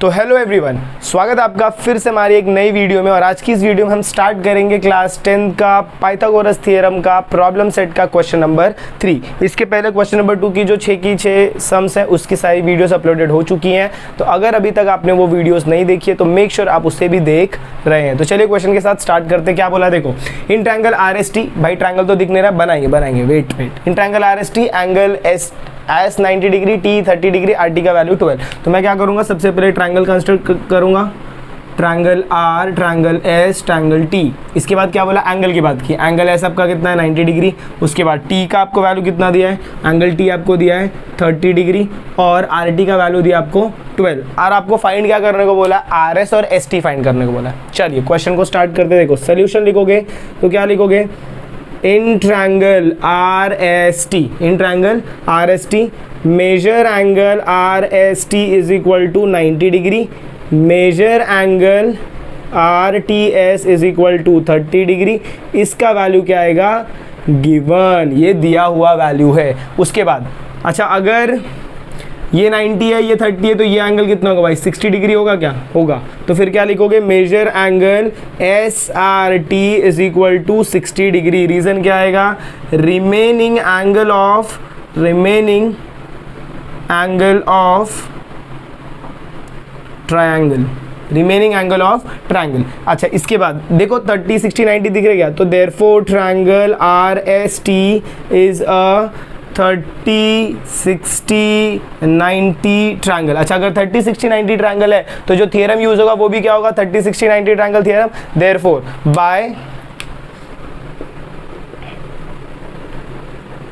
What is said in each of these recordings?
तो hello everyone, स्वागत है आपका फिर से हमारी एक नई वीडियो में। और आज की इस वीडियो में हम स्टार्ट करेंगे क्लास 10 का पाइथागोरस थ्योरम का प्रॉब्लम सेट का क्वेश्चन नंबर 3। इसके पहले क्वेश्चन नंबर 2 की जो 6 की 6 सम्स हैं उसकी सारी वीडियोस अपलोडेड हो चुकी हैं। तो अगर अभी तक आपने वो वीडियोस नहीं देखी है तो मेक श्योर आप उससे भी देख रहे हैं। तो चलिए क्वेश्चन के साथ स्टार्ट करते हैं। क्या बोला देखो, in triangle R S T, भाई ट्रायंगल तो दिख नहीं रहा, बनाएंगे wait. In triangle R S T angle S 90 degree, T 30 degree, R T का वैल्यू 12। तो मैं क्या करूंगा, सबसे पहले ट्रायंगल कंस्ट्रक्ट करूंगा, triangle R, triangle S, triangle T. इसके बाद क्या बोला, एंगल की बात की। एंगल एस आपका कितना है 90 डिग्री। उसके बाद टी का आपको वैल्यू कितना दिया है, एंगल टी आपको दिया है 30 डिग्री और आर टी का वैल्यू दिया आपको 12। और आपको फाइंड क्या करने को बोला, आर एस और एस टी फाइंड करने को बोला। चलिए क्वेश्चन को स्टार्ट करते। देखो सोल्यूशन लिखोगे तो क्या लिखोगे, in triangle R S T, in triangle R S T measure angle R S T is equal to 90 degree, measure angle R T S is equal to 30 degree. इसका value क्या आएगा, given, ये दिया हुआ वैल्यू है। उसके बाद अच्छा, अगर ये 90 है, ये 30 है, तो ये एंगल कितना होगा भाई, 60 डिग्री होगा, क्या होगा। तो फिर क्या लिखोगे, measure angle S R T is equal to 60 degree. Reason क्या आएगा, रिमेनिंग एंगल ऑफ ट्रायंगल। अच्छा, इसके बाद देखो 30 60 90 दिख रहा, तो therefore triangle R S T is a 30 60 90 triangle. अच्छा, अगर 30 60 90 ट्रायंगल है तो जो थियरम यूज होगा वो भी क्या होगा, 30 60 90 triangle theorem. Therefore by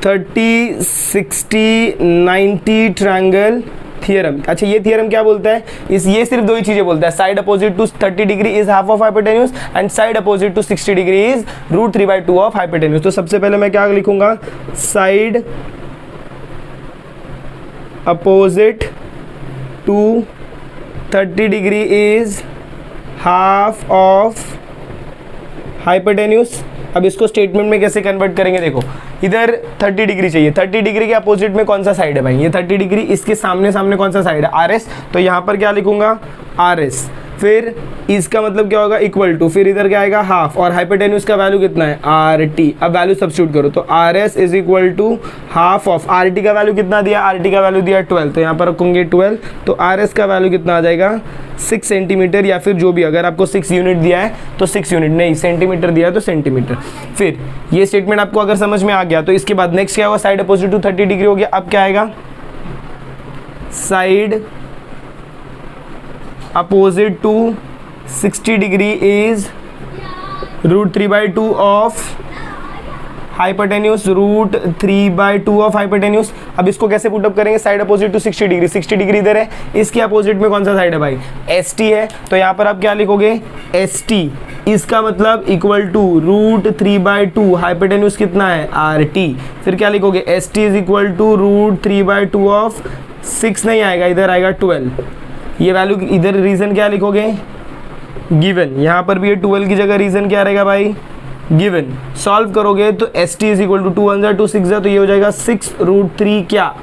30 60 90 triangle theorem. अच्छा, ये थियरम क्या बोलता है, ये सिर्फ दो ही चीजें बोलता है, side opposite to 30 degree is half of hypotenuse and side opposite to 60 degree is √3/2 of hypotenuse. तो सबसे पहले मैं क्या लिखूंगा, side opposite to 30 degree is half of hypotenuse. अब इसको स्टेटमेंट में कैसे कन्वर्ट करेंगे, देखो इधर 30 डिग्री चाहिए, 30 डिग्री के अपोजिट में कौन सा साइड है भाई, ये 30 डिग्री, इसके सामने कौन सा साइड है, आर एस। तो यहाँ पर क्या लिखूंगा, आर एस, फिर इसका मतलब क्या होगा, इक्वल टू, फिर इधर क्या आएगा हाफ, और हाइपोटेन्यूज का वैल्यू कितना है, आर टी। अब वैल्यू सब्स्टिट्यूट करो, तो R S is equal to half of, R T का वैल्यू कितना दिया, आर टी का वैल्यू दिया 12, तो यहाँ पर रखूंगे 12। तो आर एस का वैल्यू कितना आ जाएगा, 6 सेंटीमीटर, या फिर जो भी, अगर आपको 6 यूनिट दिया है तो 6 यूनिट, नहीं सेंटीमीटर दिया है तो सेंटीमीटर। फिर ये स्टेटमेंट आपको अगर समझ में आ गया तो इसके बाद नेक्स्ट क्या होगा, साइड अपोजिट टू 30 डिग्री हो गया। अब क्या आएगा, side opposite to 60 degree is √3/2 of hypotenuse, √3/2 of hypotenuse. अब इसको कैसे पुटअप करेंगे, side opposite to 60 degree, 60 degree इधर है, इसके अपोजिट में कौन सा साइड है भाई, एस टी है। तो यहाँ पर आप क्या लिखोगे, एस टी, इसका मतलब इक्वल टू √3/2, हाइपोटेन्यूज कितना है, आर टी। फिर क्या लिखोगे, S T is equal to √3/2 of 6 नहीं आएगा, इधर आएगा 12। ये वैल्यू इधर, रीजन क्या लिखोगे, गिवन। यहाँ पर भी ये 12 की जगह रीजन क्या रहेगा भाई, गिवन। सॉल्व करोगे तो S T is equal to 2 1 2 6 तो ये हो जाएगा 6√3 क्या,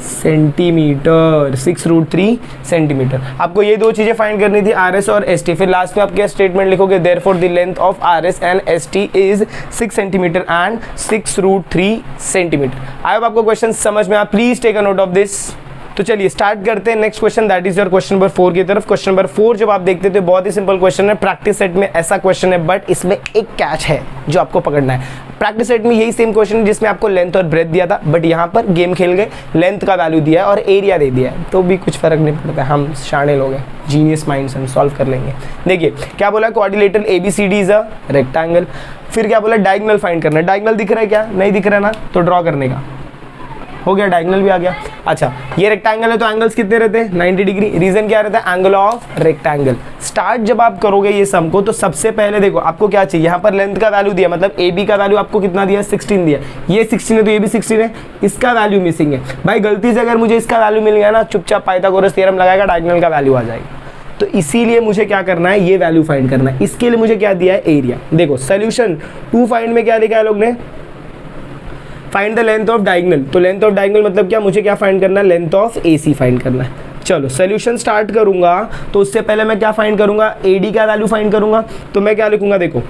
सेंटीमीटर, 6√3 सेंटीमीटर। आपको ये दो चीजें फाइंड करनी थी, आर एस और एस टी। फिर लास्ट में आप क्या स्टेटमेंट लिखोगे, therefore the length of R S and S T is 6 centimetre and 6√3 centimetre. I hope आपको क्वेश्चन समझ में आया, please take a note of this. तो चलिए स्टार्ट करते हैं next question, that is your question number 4 की तरफ। क्वेश्चन नंबर 4 जब आप देखते थे बहुत ही सिंपल क्वेश्चन है, प्रैक्टिस सेट में ऐसा क्वेश्चन है, बट इसमें एक कैच है जो आपको पकड़ना है। प्रैक्टिस सेट में यही सेम क्वेश्चन है जिसमें आपको लेंथ और ब्रेथ दिया था, बट यहाँ पर गेम खेल गए, लेंथ का वैल्यू दिया है और एरिया दे दिया है, तो भी कुछ फर्क नहीं पड़ता, हम शाणे लोग हैं, जीनियस माइंड्स, हम सॉल्व कर लेंगे। देखिए क्या बोला, quadrilateral ABCD is a rectangle. फिर क्या बोला, डायगोनल फाइंड करना है। डायगोनल दिख रहा है क्या, नहीं दिख रहा ना, तो ड्रॉ करने का हो गया, डायगोनल भी आ गया। अच्छा, ये रेक्टेंगल है तो एंगल्स कितने रहते हैं, 90 डिग्री। रीजन क्या रहता है, एंगल ऑफ रेक्टेंगल। स्टार्ट जब आप करोगे ये सम को, तो सबसे पहले देखो आपको क्या चाहिए, यहाँ पर लेंथ का वैल्यू दिया, मतलब ए बी का वैल्यू आपको कितना दिया, 16 दिया। ये 16 है तो ये भी 16 है, इसका वैल्यू मिसिंग है भाई। गलती से अगर मुझे इसका वैल्यू मिल गया ना, चुपचाप पाइथागोरस थ्योरम लगाएगा, डायगोनल का वैल्यू आ जाएगा। तो इसीलिए मुझे क्या करना है, ये वैल्यू फाइंड करना है। इसके लिए मुझे क्या दिया है, एरिया। देखो सोल्यूशन 2 फाइंड में क्या लिखा है लोग ने, find the length of diagonal. तो लेंथ ऑफ डायगोनल मतलब क्या, मुझे क्या फाइंड करना है, लेंथ ऑफ AC फाइंड करना है। चलो सोल्यूशन स्टार्ट करूंगा तो उससे पहले मैं क्या फाइंड करूंगा, एडी का वैल्यू फाइंड करूंगा। तो मैं क्या लिखूंगा, देखो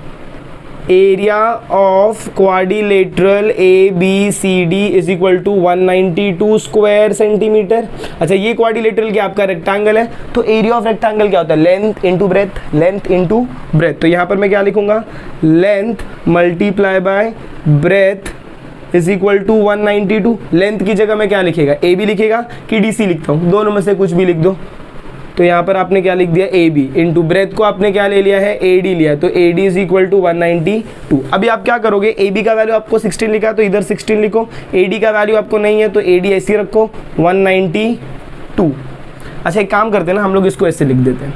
area of quadrilateral A B C D is equal to 192 square centimetre. अच्छा ये क्वाड्रिलेटरल क्या आपका रेक्टेंगल है, तो एरिया ऑफ रेक्टेंगल क्या होता है, length into breadth, length into breadth. तो यहाँ पर मैं क्या लिखूंगा, length multiply by breadth is equal to 192। Length की जगह मैं क्या लिखेगा, ए बी लिखेगा कि डी सी लिखता हूँ, दोनों में से कुछ भी लिख दो। तो यहाँ पर आपने क्या लिख दिया, ए बी इंटू ब्रेथ को आपने क्या ले लिया है, ए डी लिया है, तो A D is equal to 192। अभी आप क्या करोगे, ए बी का वैल्यू आपको 16 लिखा तो इधर 16 लिखो, ए डी का वैल्यू आपको नहीं है तो ए डी ऐसे रखो 192। अच्छा एक काम करते हैं ना, हम लोग इसको ऐसे लिख देते हैं,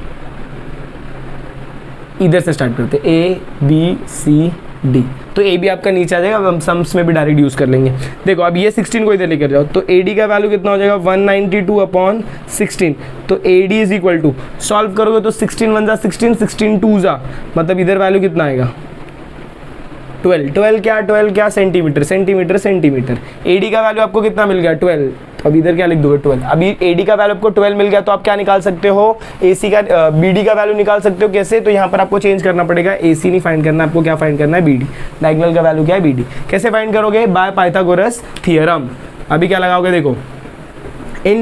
इधर से स्टार्ट करते हैं, ए बी सी डी, तो ए बी आपका नीचे आ जाएगा, हम सम्स में भी डायरेक्ट यूज कर लेंगे। देखो अब ये 16 को इधर लेकर जाओ तो ए डी का वैल्यू कितना हो जाएगा, 192 अपॉन 16। तो A D is equal to, solve करोगे तो 16 1 जा 16, 16 2 जा, मतलब इधर वैल्यू कितना आएगा 12। 12 क्या सेंटीमीटर, सेंटीमीटर सेंटीमीटर। ए डी का वैल्यू आपको कितना मिल गया 12, तो अब इधर क्या लिख दोगे 12। अभी ए डी का वैल्यू आपको 12 मिल गया तो आप क्या निकाल सकते हो, ए सी का बी डी का वैल्यू निकाल सकते हो। कैसे, तो यहाँ पर आपको चेंज करना पड़ेगा, ए सी नहीं फाइंड करना, आपको क्या फाइंड करना है, बी डी। डायगोनल का वैल्यू क्या है, बी डी। कैसे फाइंड करोगे, बाय पाइथागोरस थ्योरम। अभी क्या लगाओगे, देखो in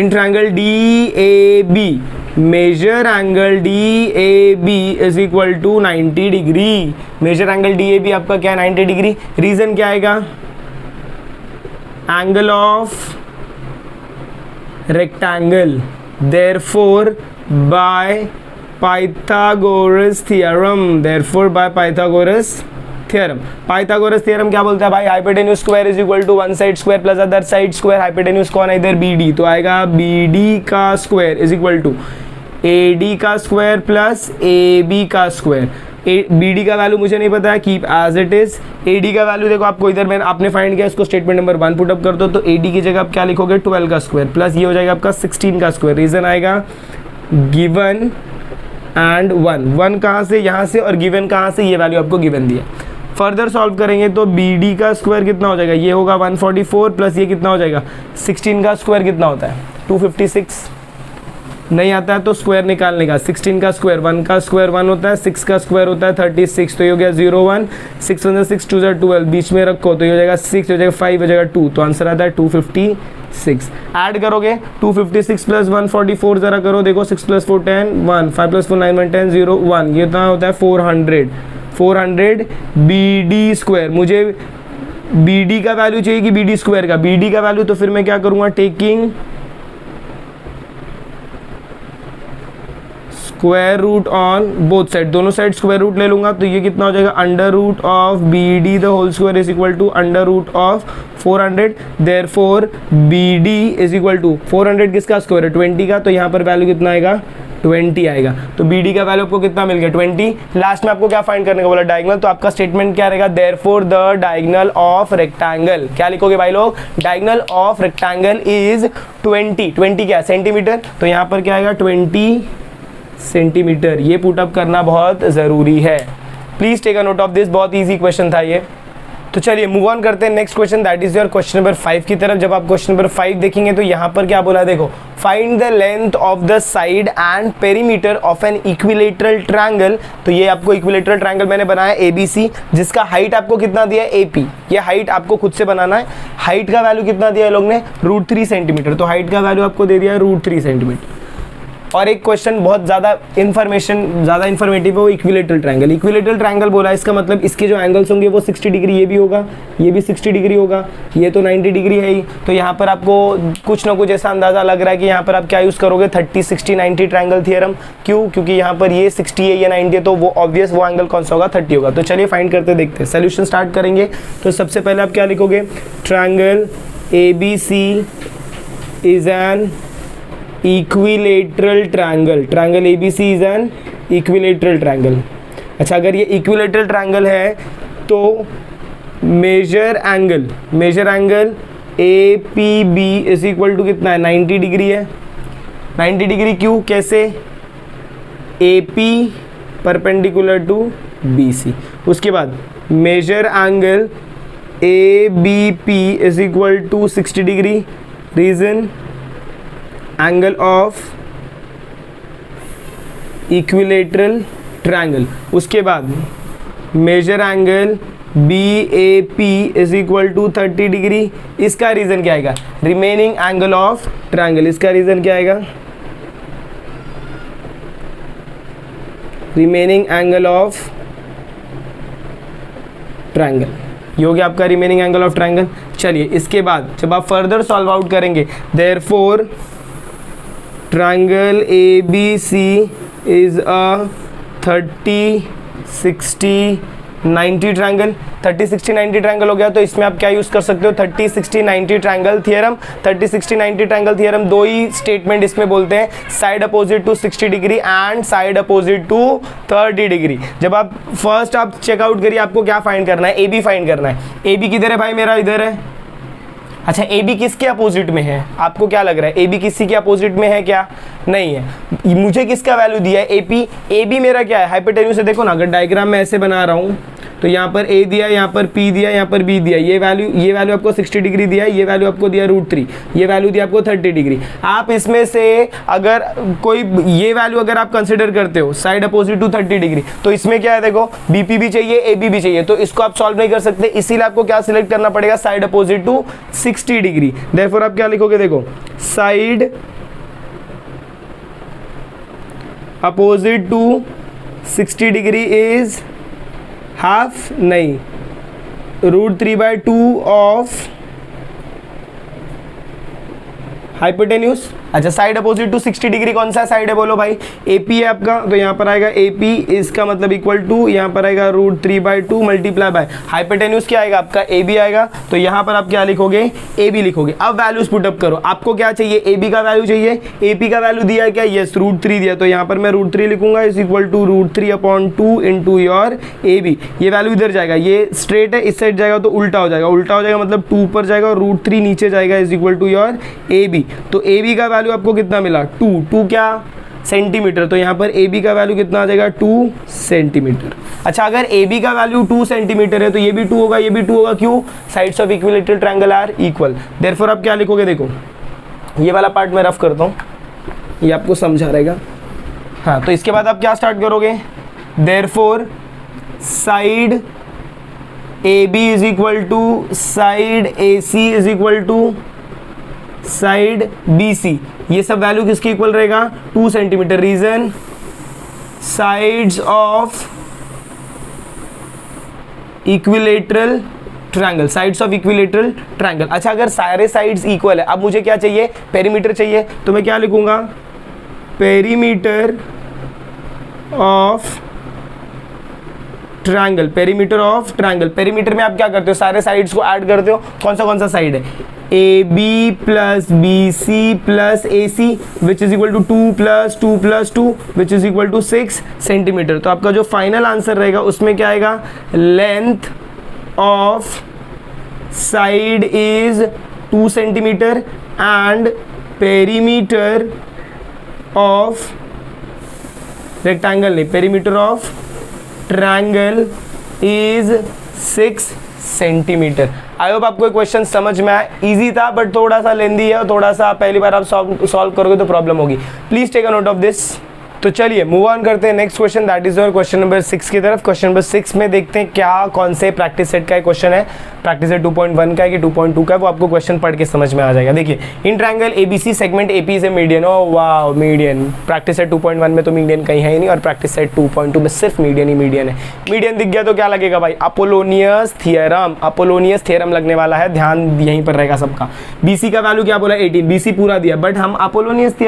triangle D A B, measure angle D A B is equal to 90 degree. Measure angle D A B आपका क्या है, 90 डिग्री। रीजन क्या आएगा, angle of rectangle, therefore by Pythagoras theorem, therefore by Pythagoras theorem. Pythagoras theorem क्या बोलता है भाई, hypotenuse square is equal to one side square plus other side square. Hypotenuse कौन है इधर, बी डी, तो आएगा बी डी का square is equal to A D का स्क्वायर प्लस ए बी का स्क्वायर। बी डी का वैल्यू मुझे नहीं पता है, keep as it is. A D का वैल्यू देखो आपको इधर मैंने आपने फाइंड किया, इसको स्टेटमेंट नंबर 1 पुट अप कर दो, तो ए डी की जगह आप क्या लिखोगे, 12 का स्क्वायर प्लस ये हो जाएगा आपका 16 का स्क्वायर। रीजन आएगा गिवन एंड 1 कहाँ से, यहाँ से, और गिवन कहाँ से, ये वैल्यू आपको गिवन दिया। फर्दर सॉल्व करेंगे तो बी डी का स्क्वायर कितना हो जाएगा, ये होगा 144 प्लस ये कितना हो जाएगा, 16 का स्क्वायर कितना होता है 256। नहीं आता है तो स्क्वायर निकालने का, 16 का स्क्वायर 1 का स्क्वायर 1 होता है, 6 का स्क्वायर होता है 36, तो ये हो गया 0 1, 6 1 6 2 12, बीच में रखो तो ये हो जाएगा 6, हो जाएगा 5, हो जाएगा 2, तो आंसर आता है 256। ऐड करोगे 256 प्लस 144 जरा करो, देखो 6 प्लस 4 10 1, 5 प्लस 4 9 1 10 0 1, ये इतना होता है 400 बी डी स्क्वायर। मुझे बी डी का वैल्यू चाहिए कि बी डी स्क्वायर का, बी डी का वैल्यू, तो फिर मैं क्या करूँगा, taking square root on both side, दोनों साइड स्क्वायर रूट ले लूंगा, तो ये कितना हो जाएगा, under root of B D the whole square is equal to under root of 400। Therefore B D is equal to 400 किसका स्क्वायर है 20 का, तो यहाँ पर वैल्यू कितना आएगा 20 आएगा। तो बी डी का वैल्यू आपको कितना मिल गया 20। लास्ट में आपको क्या फाइंड करने का बोला, डायगोनल, तो आपका स्टेटमेंट क्या रहेगा, therefore the diagonal of rectangle, क्या लिखोगे भाई लोग, डायगोनल ऑफ रेक्टेंगल इज 20 क्या सेंटीमीटर, तो यहाँ पर क्या आएगा 20 सेंटीमीटर। ये पुट अप करना बहुत ज़रूरी है, please take a note of this, बहुत इजी क्वेश्चन था ये। तो चलिए मूव ऑन करते हैं next question, that is your question number 5 की तरफ। जब आप क्वेश्चन नंबर 5 देखेंगे तो यहाँ पर क्या बोला है, देखो find the length of the side and perimeter of N equilateral triangle. तो ये आपको इक्विलेटरल ट्रायंगल मैंने बनाया ABC, जिसका हाइट आपको कितना दिया है AP, ये हाइट आपको खुद से बनाना है। हाइट का वैल्यू कितना दिया है लोग ने, √3 सेंटीमीटर, तो हाइट का वैल्यू आपको दे दिया है √3 सेंटीमीटर। और एक क्वेश्चन बहुत ज़्यादा इन्फॉर्मेटिव है, वो इक्विलेटरल ट्रायंगल। इक्विलेटरल ट्रायंगल बोला, इसका मतलब इसके जो एंगल्स होंगे वो 60 डिग्री, ये भी होगा, ये भी 60 डिग्री होगा, ये तो 90 डिग्री है ही। तो यहाँ पर आपको कुछ ना कुछ ऐसा अंदाज़ा लग रहा है कि यहाँ पर आप क्या यूज़ करोगे, 30 60 90 ट्रायंगल थ्योरम। क्यों, क्योंकि यहाँ पर ये 60 है, ये 90 है, तो वो ऑब्वियस वो एंगल कौन सा होगा, 30 होगा। तो चलिए फाइंड करते देखते हैं, सोल्यूशन स्टार्ट करेंगे। तो सबसे पहले आप क्या लिखोगे, triangle ABC is an equilateral triangle, triangle ABC is an equilateral triangle. अच्छा, अगर ये इक्विलेटरल ट्रायंगल है तो measure angle APB is equal to कितना है, 90 डिग्री है। 90 डिग्री क्यों, कैसे, AP परपेंडिकुलर टू BC। उसके बाद measure angle ABP is equal to 60 degree. Reason angle of equilateral triangle. उसके बाद measure angle BAP is equal to 30 degree. इसका रीजन क्या आएगा? Remaining angle of triangle. इसका रीजन क्या आएगा? Remaining angle of triangle. ये हो गया आपका रिमेनिंग एंगल ऑफ ट्रायंगल। चलिए इसके बाद जब आप फर्दर सॉल्व आउट करेंगे, therefore triangle ABC is a 30, 60, 90 triangle. 30, 60, 90 triangle हो गया, तो इसमें आप क्या यूज कर सकते हो? 30, 60, 90 ट्रायंगल थ्योरम। 30, 60, 90 ट्रायंगल थ्योरम, दो ही स्टेटमेंट इसमें बोलते हैं, side opposite to 60 degree and side opposite to 30 degree. जब आप फर्स्ट आप चेकआउट करिए, आपको क्या फाइंड करना है? AB फाइंड करना है। AB किधर है भाई? मेरा इधर है। अच्छा, AB किसके अपोजिट में है? आपको क्या लग रहा है? AB किसी के अपोजिट में है क्या? नहीं है। मुझे किसका वैल्यू दिया है? AP। AB मेरा क्या है? हाइपोटेन्यूज से देखो ना, अगर डायग्राम में ऐसे बना रहा हूँ तो यहाँ पर A दिया, यहाँ पर P दिया, यहाँ पर B दिया। ये वैल्यू आपको 60 डिग्री दिया है, ये वैल्यू आपको दिया √3, ये वैल्यू दिया आपको 30 डिग्री। आप इसमें से अगर कोई ये वैल्यू अगर आप कंसिडर करते हो साइड अपोजिट टू 30 डिग्री, तो इसमें क्या है? देखो BP भी चाहिए, AB भी चाहिए, तो इसको आप सॉल्व नहीं कर सकते, इसीलिए आपको क्या सिलेक्ट करना पड़ेगा? Side opposite to 60 degree. Therefore आप क्या लिखोगे? देखो, side opposite to 60 degree is half, नहीं, √3/2 ऑफ हाइपोटेन्यूज। अच्छा, साइड अपोजिट टू 60 डिग्री कौन सा साइड है? बोलो भाई। AP है आपका, तो यहाँ पर आएगा AP, इसका मतलब इक्वल टू, यहाँ पर आएगा √3/2 मल्टीप्लाई बाय हाइपोटेन्यूज क्या आएगा? आपका AB आएगा। तो यहाँ पर आप क्या लिखोगे? AB लिखोगे। अब वैल्यूज पुटअप करो। आपको क्या चाहिए? AB का वैल्यू चाहिए। AP का वैल्यू दिया क्या? यस, √3 दिया, तो यहाँ पर मैं √3 लिखूंगा, is equal to √3/2 into your AB। ये वैल्यू इधर जाएगा, ये स्ट्रेट है, इस साइड जाएगा तो उल्टा हो जाएगा, उल्टा हो जाएगा मतलब 2 ऊपर जाएगा और √3 नीचे जाएगा, is equal to your AB। तो AB का वैल्यू आपको कितना मिला? 2 क्या? सेंटीमीटर। तो यहाँ पर AB का वैल्यू कितना आ जाएगा? 2 सेंटीमीटर। अच्छा, अगर AB का वैल्यू 2 सेंटीमीटर है तो ये भी 2 होगा, ये भी 2 होगा। क्यों? Sides of equilateral triangle are equal. Therefore आप क्या लिखोगे? देखो, ये वाला पार्ट मैं रफ करता हूँ, ये आपको समझा रहेगा। हाँ, तो इसके बाद आप क्या स्टार्ट करोगे? Therefore side AB is equal to side AC is equal to side BC। ये सब वैल्यू किसकी इक्वल रहेगा? 2 centimetre. Reason, sides of equilateral triangle, sides of equilateral triangle. अच्छा, अगर सारे साइड्स इक्वल है, अब मुझे क्या चाहिए? पेरीमीटर चाहिए, तो मैं क्या लिखूंगा? Perimeter of triangle. Perimeter of triangle. Perimeter में आप क्या करते हो? सारे साइड्स को ऐड करते हो। कौन सा साइड है? AB plus BC plus AC which is equal to 2 + 2 + 2 which is equal to 6 centimetre. तो आपका जो फाइनल आंसर रहेगा उसमें क्या आएगा? Length of side is 2 centimetre and perimeter of rectangle, नहीं, perimeter of triangle is 6 centimetre. I hope आपको question समझ में आया। इजी था बट थोड़ा सा लेंदी है और थोड़ा सा पहली बार आप सॉल्व करोगे तो प्रॉब्लम होगी। Please take a note of this. तो चलिए मूव ऑन करते हैं next question, that is your question number 6 की तरफ। क्वेश्चन नंबर 6 में देखते हैं क्या कौन से प्रैक्टिस सेट का क्वेश्चन है, प्रैक्टिस सेट 2.1 का है कि 2.2 का है, वो आपको क्वेश्चन पढ़ के समझ में आ जाएगा। देखिए, इन ट्रायंगल ABC सेगमेंट AP से मीडियन। ओ वाह, मीडियन। प्रैक्टिस सेट 2.1 में तो मीडियन कहीं है ही नहीं और प्रैक्टिस सेट 2.2 में सिर्फ मीडियन ही मीडियन है। मीडियन दिख गया तो क्या लगेगा भाई? Apollonius theorem. अपोलोनियस थियरम लगने वाला है, ध्यान यहीं पर रहेगा सबका। BC का वैल्यू क्या बोला? 18। BC पूरा दिया, बट हम अपोलोनियस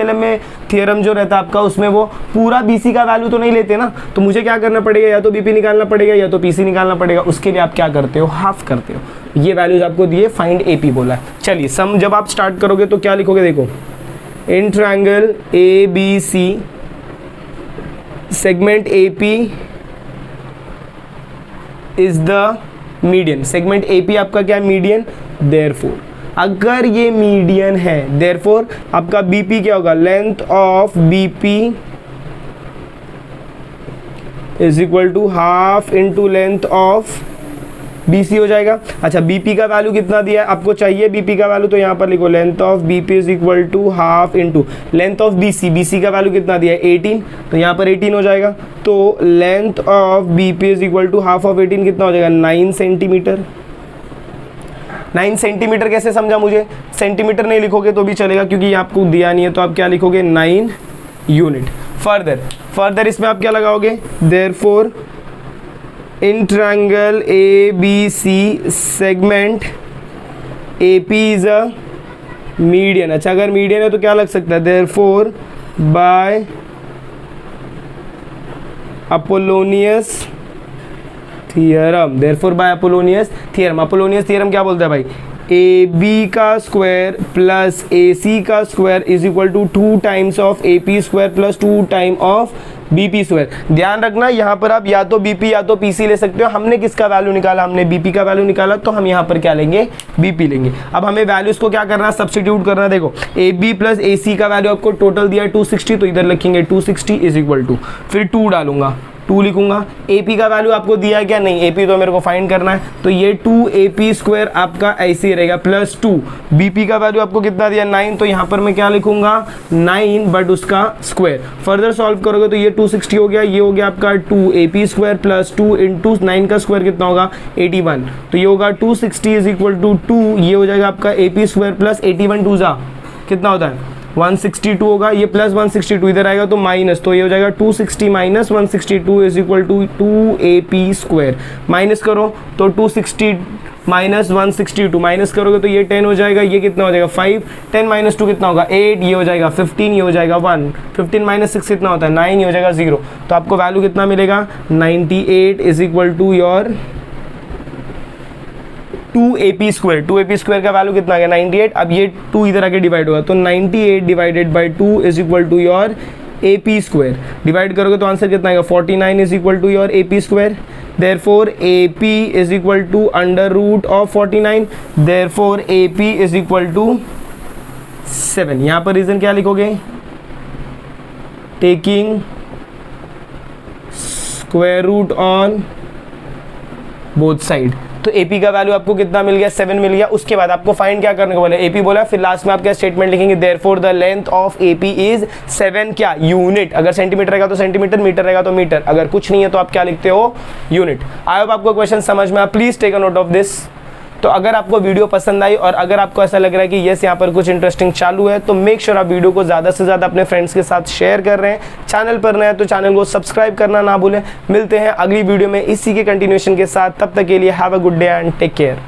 थियरम जो रहता है आपका, उसमें वो पूरा BC का वैल्यू तो नहीं लेते ना, तो मुझे क्या करना पड़ेगा? या तो BP निकालना पड़ेगा या तो PC निकालना पड़ेगा। उसके लिए आप क्या करते हो? हाफ करते हो। ये वैल्यूज आपको दिए, फाइंड AP बोला है। चलिए सम जब आप स्टार्ट करोगे तो क्या लिखोगे? देखो, in triangle ABC segment AP is the median. Segment AP आपका क्या है? मीडियन। देयरफॉर अगर ये मीडियन है, देयरफॉर आपका BP क्या होगा? Length of BP is equal to half into length of BC हो जाएगा। अच्छा BP का वैल्यू कितना दिया है आपको चाहिए BP का वैल्यू, तो यहाँ पर लिखो length of BP is equal to half into length of BC का वैल्यू कितना दिया है 18, तो यहाँ पर 18 हो जाएगा। तो length of BP is equal to half of 18 कितना हो जाएगा 9 सेंटीमीटर। 9 सेंटीमीटर कैसे समझा मुझे, सेंटीमीटर नहीं लिखोगे तो भी चलेगा क्योंकि आपको दिया नहीं है, तो आप क्या लिखोगे 9 यूनिट। फर्दर इसमें आप क्या लगाओगे, therefore in triangle ABC segment AP is a median. अच्छा अगर मीडियन है तो क्या लग सकता है, therefore by Apollonius theorem. Apollonius theorem क्या बोलता है भाई, AB का स्क्वायर प्लस AC का square is equal to 2 times of AP square plus 2 time of BP square. ध्यान रखना यहाँ पर आप या तो BP या तो PC ले सकते हो। हमने किसका वैल्यू निकाला, हमने BP का वैल्यू निकाला, तो हम यहाँ पर क्या लेंगे BP लेंगे। अब हमें वैल्यूज को क्या करना है, सब्स्टिट्यूट करना है। देखो AB प्लस AC का वैल्यू आपको टोटल दिया है 260, तो इधर लिखेंगे 260 इज इक्वल टू, फिर 2 डालूंगा 2 लिखूंगा। AP का वैल्यू आपको दिया है क्या, नहीं, AP तो मेरे को फाइंड करना है, तो ये 2AP स्क्वायर आपका ऐसे ही रहेगा प्लस 2। BP का वैल्यू आपको कितना दिया 9, तो यहाँ पर मैं क्या लिखूंगा 9 बट उसका स्क्वायर। फर्दर सॉल्व करोगे तो ये 260 हो गया, ये हो गया आपका 2AP स्क्वायर प्लस 2 इंटू 9 का स्क्वायर कितना होगा 81, तो ये होगा 260 इज इक्वल टू 2, ये हो जाएगा आपका AP स्क्वायर प्लस 81 2 जा कितना होता है 162 होगा, ये प्लस 162 इधर आएगा तो माइनस, तो ये हो जाएगा 260 minus 162 is equal to 2AP square. Minus करो तो 260 माइनस 162 माइनस करोगे तो ये 10 हो जाएगा, ये कितना हो जाएगा 5, 10 माइनस 2 कितना होगा 8, ये हो जाएगा 15, ये हो जाएगा 1, 15 माइनस 6 कितना होता है 9, ये हो जाएगा 0। तो आपको वैल्यू कितना मिलेगा 98 is equal to your 2AP square का वैल्यू कितना आ गया 98। अब ये 2 इधर आके डिवाइड होगा, तो 98 divided by 2 is equal to your AP square. Divide करोगे तो आंसर कितना आएगा 49 is equal to your AP square. Therefore AP is equal to under root of 49, therefore AP is equal to 7। यहाँ पर रीजन क्या लिखोगे, taking square root on both side. तो AP का वैल्यू आपको कितना मिल गया 7 मिल गया। उसके बाद आपको फाइंड क्या करने को बोला, AP बोला, फिर लास्ट में आप क्या स्टेटमेंट लिखेंगे, therefore the length of AP is 7 क्या यूनिट। अगर सेंटीमीटर रहेगा तो सेंटीमीटर, मीटर रहेगा तो मीटर, अगर कुछ नहीं है तो आप क्या लिखते हो यूनिट। आई होप आपको क्वेश्चन समझ में आया, please take a note of this. तो अगर आपको वीडियो पसंद आई और अगर आपको ऐसा लग रहा है कि यस यहाँ पर कुछ इंटरेस्टिंग चालू है, तो मेक श्योर आप वीडियो को ज़्यादा से ज़्यादा अपने फ्रेंड्स के साथ शेयर कर रहे हैं। चैनल पर नए हैं तो चैनल को सब्सक्राइब करना ना भूलें। मिलते हैं अगली वीडियो में इसी के कंटिन्यूएशन के साथ, तब तक के लिए have a good day and take care.